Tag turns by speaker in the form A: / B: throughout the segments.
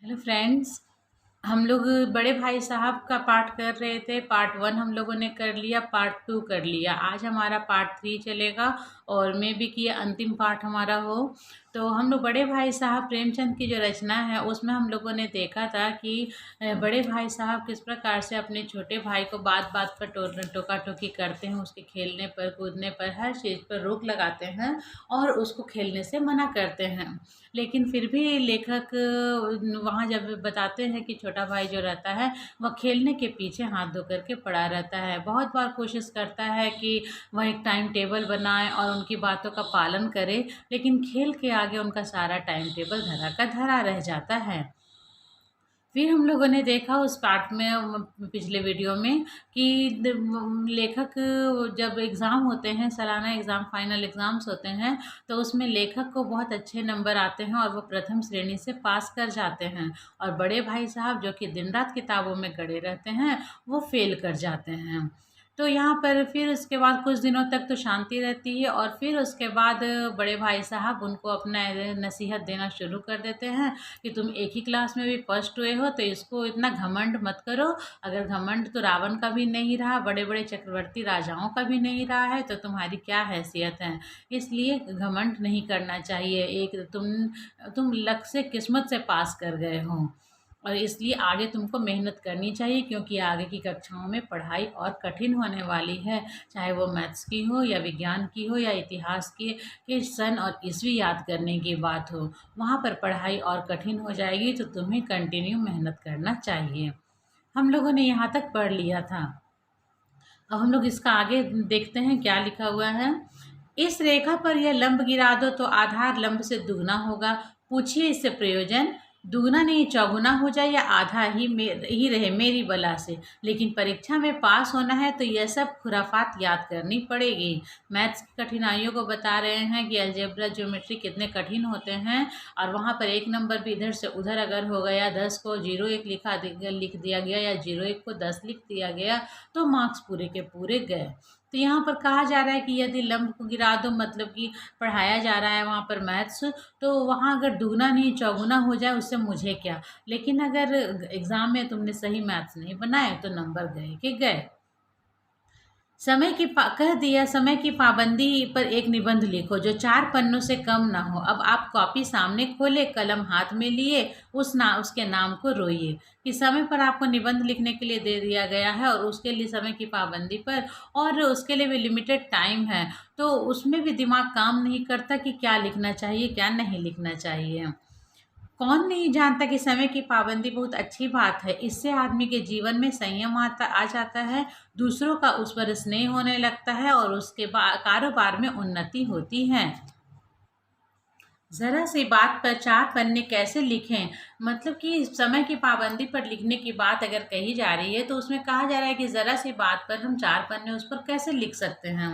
A: Hello friends. हम लोग बड़े भाई साहब का पार्ट कर रहे थे। पार्ट 1 हम लोगों ने कर लिया, पार्ट 2 कर लिया। आज हमारा पार्ट 3 चलेगा और मे बी कि ये अंतिम पार्ट हमारा हो। तो हम लोग बड़े भाई साहब प्रेमचंद की जो रचना है उसमें हम लोगों ने देखा था कि बड़े भाई साहब किस प्रकार से अपने छोटे भाई को बात बात पर टोका टोकी करते हैं, उसके खेलने पर कूदने पर हर चीज़ पर रोक लगाते हैं और उसको खेलने से मना करते हैं। लेकिन फिर भी लेखक वहाँ जब बताते हैं कि छोटा भाई जो रहता है वह खेलने के पीछे हाथ धो करके पड़ा रहता है। बहुत बार कोशिश करता है कि वह एक टाइम टेबल बनाए और उनकी बातों का पालन करे, लेकिन खेल के आगे उनका सारा टाइम टेबल धरा का धरा रह जाता है। फिर हम लोगों ने देखा उस पार्ट में पिछले वीडियो में कि लेखक जब एग्ज़ाम होते हैं, सालाना एग्ज़ाम, फाइनल एग्ज़ाम्स होते हैं, तो उसमें लेखक को बहुत अच्छे नंबर आते हैं और वो प्रथम श्रेणी से पास कर जाते हैं। और बड़े भाई साहब जो कि दिन रात किताबों में गड़े रहते हैं वो फेल कर जाते हैं। तो यहाँ पर फिर उसके बाद कुछ दिनों तक तो शांति रहती है और फिर उसके बाद बड़े भाई साहब उनको अपना नसीहत देना शुरू कर देते हैं कि तुम एक ही क्लास में भी फर्स्ट हुए हो तो इसको इतना घमंड मत करो। अगर घमंड तो रावण का भी नहीं रहा, बड़े बड़े चक्रवर्ती राजाओं का भी नहीं रहा है, तो तुम्हारी क्या हैसियत है। इसलिए घमंड नहीं करना चाहिए। एक तुम लक से, किस्मत से पास कर गए हो और इसलिए आगे तुमको मेहनत करनी चाहिए, क्योंकि आगे की कक्षाओं में पढ़ाई और कठिन होने वाली है। चाहे वो मैथ्स की हो या विज्ञान की हो या इतिहास की के सन और ईस्वी याद करने की बात हो, वहाँ पर पढ़ाई और कठिन हो जाएगी। तो तुम्हें कंटिन्यू मेहनत करना चाहिए। हम लोगों ने यहाँ तक पढ़ लिया था। अब हम लोग इसका आगे देखते हैं क्या लिखा हुआ है। इस रेखा पर यह लंब गिरा दो तो आधार लंब से दुगना होगा। पूछिए इससे प्रयोजन। दुगना नहीं चौगुना हो जाए या आधा ही रहे मेरी बला से, लेकिन परीक्षा में पास होना है तो यह सब खुराफात याद करनी पड़ेगी। मैथ्स की कठिनाइयों को बता रहे हैं कि अलजेब्रा ज्योमेट्री कितने कठिन होते हैं और वहाँ पर एक नंबर भी इधर से उधर अगर हो गया, 10 को 01 लिख दिया गया या 01 को 10 लिख दिया गया तो मार्क्स पूरे के पूरे गए। तो यहाँ पर कहा जा रहा है कि यदि लंब को गिरा दो, मतलब कि पढ़ाया जा रहा है वहाँ पर मैथ्स, तो वहाँ अगर दुगना नहीं चौगुना हो जाए उससे मुझे क्या। लेकिन अगर एग्ज़ाम में तुमने सही मैथ्स नहीं बनाए तो नंबर गए के गए। कह दिया समय की पाबंदी पर एक निबंध लिखो जो 4 पन्नों से कम ना हो। अब आप कॉपी सामने खोले, कलम हाथ में लिए, उसके नाम को रोइए कि समय पर आपको निबंध लिखने के लिए दे दिया गया है और उसके लिए समय की पाबंदी पर, और उसके लिए भी लिमिटेड टाइम है। तो उसमें भी दिमाग काम नहीं करता कि क्या लिखना चाहिए क्या नहीं लिखना चाहिए। कौन नहीं जानता कि समय की पाबंदी बहुत अच्छी बात है। इससे आदमी के जीवन में संयम आ जाता है, दूसरों का उस पर स्नेह होने लगता है और उसके कारोबार में उन्नति होती है। ज़रा सी बात पर 4 पन्ने कैसे लिखें। मतलब कि समय की पाबंदी पर लिखने की बात अगर कही जा रही है तो उसमें कहा जा रहा है कि ज़रा सी बात पर हम 4 पन्ने उस पर कैसे लिख सकते हैं।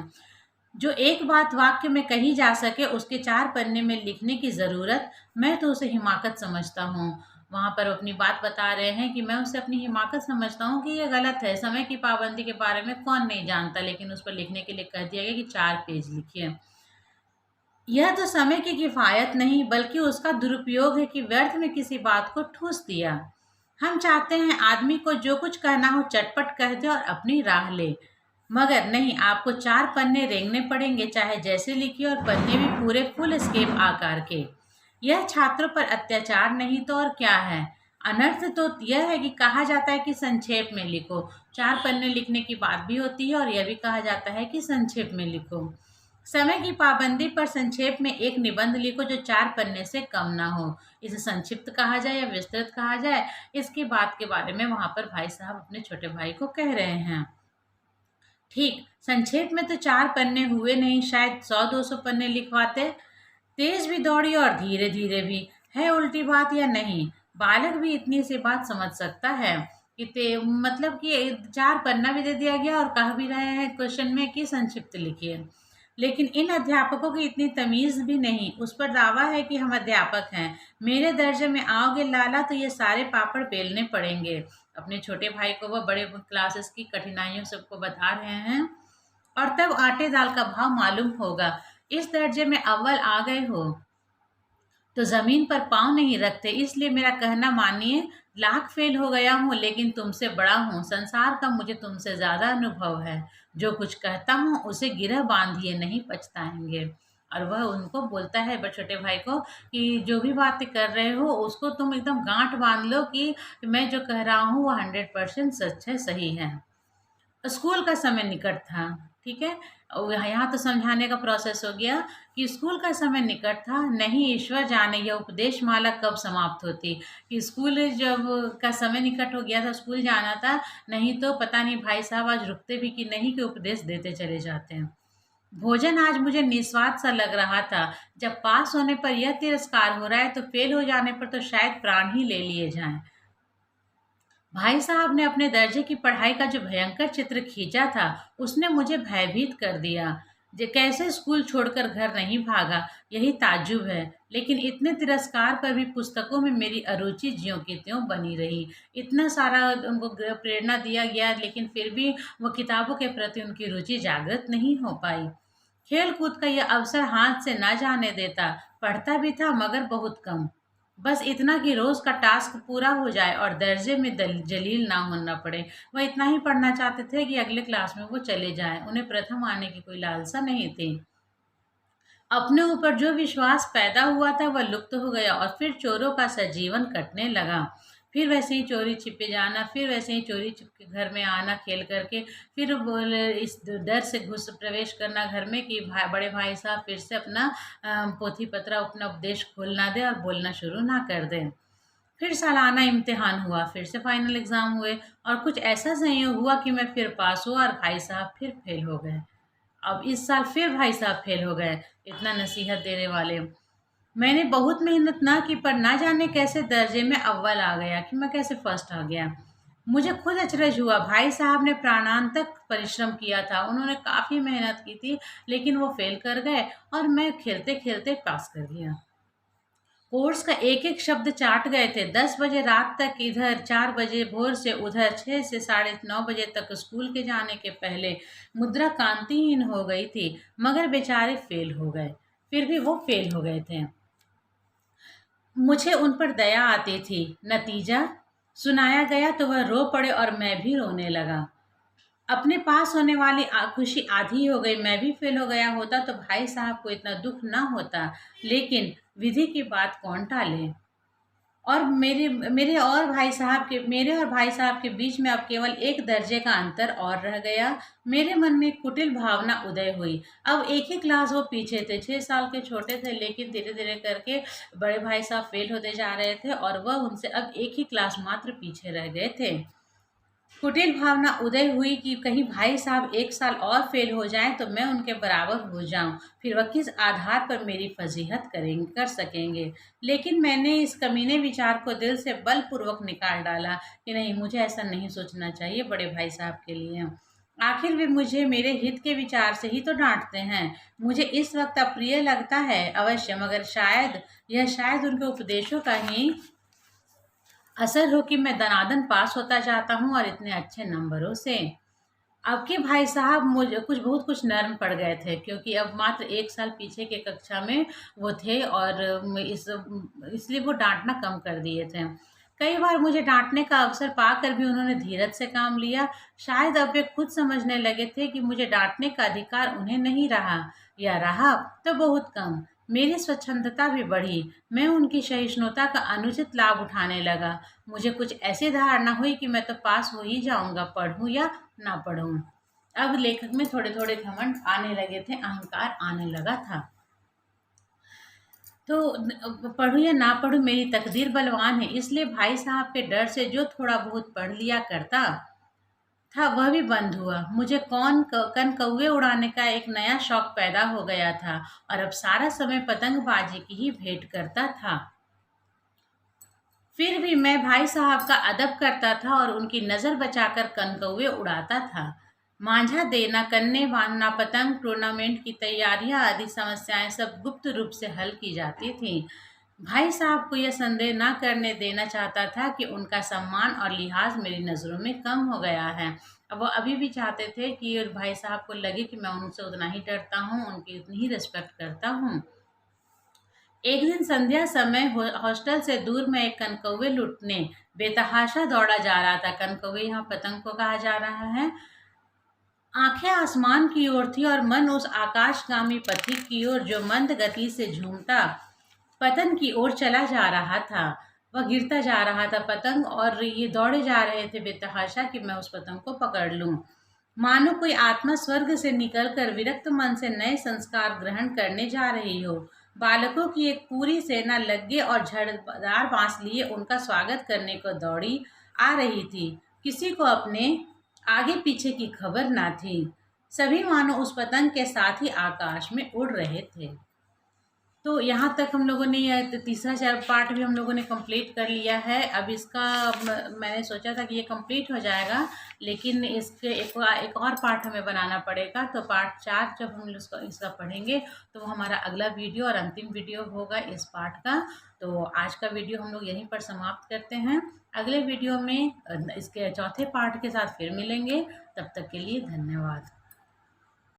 A: जो एक बात वाक्य में कही जा सके उसके 4 पन्ने में लिखने की ज़रूरत, मैं तो उसे हिमाकत समझता हूँ। वहाँ पर अपनी बात बता रहे हैं कि मैं उसे अपनी हिमाकत समझता हूँ कि ये गलत है। समय की पाबंदी के बारे में कौन नहीं जानता, लेकिन उस पर लिखने के लिए कह दिया गया कि 4 पेज लिखिए। यह तो समय की किफ़ायत नहीं बल्कि उसका दुरुपयोग है कि व्यर्थ में किसी बात को ठूस दिया। हम चाहते हैं आदमी को जो कुछ कहना हो चटपट कह दे और अपनी राह ले, मगर नहीं, आपको 4 पन्ने रेंगने पड़ेंगे, चाहे जैसे लिखिए, और पन्ने भी पूरे फुल स्केप आकार के। यह छात्रों पर अत्याचार नहीं तो और क्या है। अनर्थ तो यह है कि कहा जाता है कि संक्षेप में लिखो। 4 पन्ने लिखने की बात भी होती है और यह भी कहा जाता है कि संक्षेप में लिखो। समय की पाबंदी पर संक्षेप में एक निबंध लिखो जो 4 पन्ने से कम ना हो। इसे संक्षिप्त कहा जाए या विस्तृत कहा जाए, इसकी बात के बारे में वहां पर भाई साहब अपने छोटे भाई को कह रहे हैं। ठीक, संक्षेप में तो 4 पन्ने हुए नहीं, शायद 100-200 पन्ने लिखवाते। तेज भी दौड़ी और धीरे धीरे भी। है उल्टी बात या नहीं? बालक भी इतनी सी बात समझ सकता है कि मतलब कि 4 पन्ना भी दे दिया गया और कह भी रहे हैं क्वेश्चन में कि संक्षिप्त लिखिए। लेकिन इन अध्यापकों की इतनी तमीज़ भी नहीं। उस पर दावा है कि हम अध्यापक हैं, मेरे दर्जे में आओगे लाला तो ये सारे पापड़ बेलने पड़ेंगे। अपने छोटे भाई को वो बड़े क्लासेस की कठिनाइयों सबको बता रहे हैं। और तब आटे दाल का भाव मालूम होगा। इस दर्जे में अव्वल आ गए हो तो ज़मीन पर पाँव नहीं रखते। इसलिए मेरा कहना मानिए, लाख फेल हो गया हूँ लेकिन तुमसे बड़ा हूँ। संसार का मुझे तुमसे ज़्यादा अनुभव है। जो कुछ कहता हूँ उसे गिरह बांधिए, नहीं पछताएंगे। और वह उनको बोलता है, बड़े छोटे भाई को, कि जो भी बातें कर रहे हो उसको तुम एकदम गांठ बांध लो कि मैं जो कह रहा हूँ वो 100% सच है, सही है। स्कूल का समय निकट था। ठीक है। और यहाँ तो समझाने का प्रोसेस हो गया कि स्कूल का समय निकट था। नहीं ईश्वर जाने यह उपदेश माला कब समाप्त होती। कि स्कूल जब का समय निकट हो गया था, स्कूल जाना था। नहीं तो पता नहीं भाई साहब आज रुकते भी कि नहीं, कि उपदेश देते चले जाते हैं। भोजन आज मुझे निस्वाद सा लग रहा था। जब पास होने पर यह तिरस्कार हो रहा है तो फेल हो जाने पर तो शायद प्राण ही ले लिए जाएं। भाई साहब ने अपने दर्जे की पढ़ाई का जो भयंकर चित्र खींचा था, उसने मुझे भयभीत कर दिया। कैसे स्कूल छोड़कर घर नहीं भागा, यही ताज्जुब है। लेकिन इतने तिरस्कार पर भी पुस्तकों में मेरी अरुचि ज्यों की त्यों बनी रही। इतना सारा उनको प्रेरणा दिया गया, लेकिन फिर भी वो किताबों के प्रति उनकी रुचि जागृत नहीं हो पाई। खेल कूद का यह अवसर हाथ से ना जाने देता। पढ़ता भी था मगर बहुत कम। बस इतना कि रोज का टास्क पूरा हो जाए और दर्जे में जलील ना होना पड़े। वह इतना ही पढ़ना चाहते थे कि अगले क्लास में वो चले जाएं। उन्हें प्रथम आने की कोई लालसा नहीं थी। अपने ऊपर जो विश्वास पैदा हुआ था वह लुप्त हो गया और फिर चोरों का सजीवन कटने लगा। फिर वैसे ही चोरी छिपे जाना, फिर वैसे ही चोरी छिप के घर में आना खेल करके। फिर बोले इस डर से घुस प्रवेश करना घर में कि बड़े भाई साहब फिर से अपना पोथी पत्रा, अपना उपदेश खोल ना दे और बोलना शुरू ना कर दे। फिर सालाना इम्तिहान हुआ, फिर से फाइनल एग्जाम हुए। और कुछ ऐसा संयोग हुआ कि मैं फिर पास हुआ और भाई साहब फिर फेल हो गए। अब इस साल फिर भाई साहब फेल हो गए, इतना नसीहत देने वाले। मैंने बहुत मेहनत ना की पर ना जाने कैसे दर्जे में अव्वल आ गया, कि मैं कैसे फर्स्ट आ गया। मुझे खुद अचरज हुआ। भाई साहब ने प्राणांतक परिश्रम किया था, उन्होंने काफ़ी मेहनत की थी, लेकिन वो फेल कर गए और मैं खेलते खेलते पास कर गया। कोर्स का एक एक शब्द चाट गए थे। 10 बजे रात तक इधर, 4 बजे भोर से उधर, 6 से 9:30 बजे तक स्कूल के जाने के पहले मुद्रा कांतिहीन हो गई थी। मगर बेचारे फेल हो गए। फिर भी वो फेल हो गए थे। मुझे उन पर दया आती थी। नतीजा सुनाया गया तो वह रो पड़े और मैं भी रोने लगा। अपने पास होने वाली खुशी आधी हो गई। मैं भी फेल हो गया होता तो भाई साहब को इतना दुख ना होता। लेकिन विधि की बात कौन टाले। और मेरे और भाई साहब के बीच में अब केवल एक दर्जे का अंतर और रह गया। मेरे मन में कुटिल भावना उदय हुई। अब एक ही क्लास वो पीछे थे, 6 साल के छोटे थे, लेकिन धीरे धीरे करके बड़े भाई साहब फेल होते जा रहे थे और वह उनसे अब एक ही क्लास मात्र पीछे रह गए थे। कुटिल भावना उदय हुई कि कहीं भाई साहब एक साल और फेल हो जाएं तो मैं उनके बराबर हो जाऊं। फिर वह किस आधार पर मेरी फजीहत कर सकेंगे। लेकिन मैंने इस कमीने विचार को दिल से बलपूर्वक निकाल डाला कि नहीं, मुझे ऐसा नहीं सोचना चाहिए बड़े भाई साहब के लिए। आखिर वे मुझे मेरे हित के विचार से ही तो डांटते हैं। मुझे इस वक्त अप्रिय लगता है अवश्य, मगर शायद उनके उपदेशों का ही असर हो कि मैं दनादन पास होता जाता हूँ और इतने अच्छे नंबरों से। अब के भाई साहब मुझे कुछ नर्म पड़ गए थे, क्योंकि अब मात्र एक साल पीछे के कक्षा में वो थे और इसलिए वो डांटना कम कर दिए थे। कई बार मुझे डांटने का अवसर पाकर भी उन्होंने धीरज से काम लिया। शायद अब वे खुद समझने लगे थे कि मुझे डांटने का अधिकार उन्हें नहीं रहा, या रहा तो बहुत कम। मेरी स्वच्छंदता भी बढ़ी। मैं उनकी सहिष्णुता का अनुचित लाभ उठाने लगा। मुझे कुछ ऐसी धारणा हुई कि मैं तो पास हो ही जाऊंगा, पढ़ूं या ना पढ़ूं। अब लेखक में थोड़े थोड़े घमंड आने लगे थे, अहंकार आने लगा था। तो पढ़ूं या ना पढ़ूं, मेरी तकदीर बलवान है। इसलिए भाई साहब के डर से जो थोड़ा बहुत पढ़ लिया करता था वह भी बंद हुआ। मुझे कन कौवे उड़ाने का एक नया शौक पैदा हो गया था और अब सारा समय पतंगबाजी की ही भेंट करता था। फिर भी मैं भाई साहब का अदब करता था और उनकी नज़र बचाकर कनकौवे उड़ाता था। मांझा देना, कन्ने बांधना, पतंग टूर्नामेंट की तैयारियां आदि समस्याएं सब गुप्त रूप से हल की जाती थीं। भाई साहब को यह संदेह ना करने देना चाहता था कि उनका सम्मान और लिहाज मेरी नज़रों में कम हो गया है। अब वो अभी भी चाहते थे कि भाई साहब को लगे कि मैं उनसे उतना ही डरता हूँ, उनकी उतनी ही रिस्पेक्ट करता हूँ। एक दिन संध्या समय हॉस्टल से दूर में एक कनकौवे लुटने बेतहाशा दौड़ा जा रहा था। कनकौवे यहाँ पतंग को कहा जा रहा है। आंखें आसमान की ओर थी और मन उस आकाशगामी पथिक की ओर जो मंद गति से झूमता पतन की ओर चला जा रहा था। वह गिरता जा रहा था पतंग, और ये दौड़े जा रहे थे बेतहाशा कि मैं उस पतंग को पकड़ लूं। मानो कोई आत्मा स्वर्ग से निकलकर विरक्त मन से नए संस्कार ग्रहण करने जा रही हो। बालकों की एक पूरी सेना लग्गे और झड़दार बांस लिए उनका स्वागत करने को दौड़ी आ रही थी। किसी को अपने आगे पीछे की खबर ना थी। सभी मानो उस पतंग के साथ ही आकाश में उड़ रहे थे। तो यहाँ तक हम लोगों ने यह तीसरा पार्ट भी हम लोगों ने कंप्लीट कर लिया है। अब इसका मैंने सोचा था कि ये कंप्लीट हो जाएगा, लेकिन इसके एक और पार्ट हमें बनाना पड़ेगा। तो पार्ट 4 जब हम इसका पढ़ेंगे तो वो हमारा अगला वीडियो और अंतिम वीडियो होगा इस पार्ट का। तो आज का वीडियो हम लोग यहीं पर समाप्त करते हैं। अगले वीडियो में इसके चौथे पार्ट के साथ फिर मिलेंगे। तब तक के लिए धन्यवाद।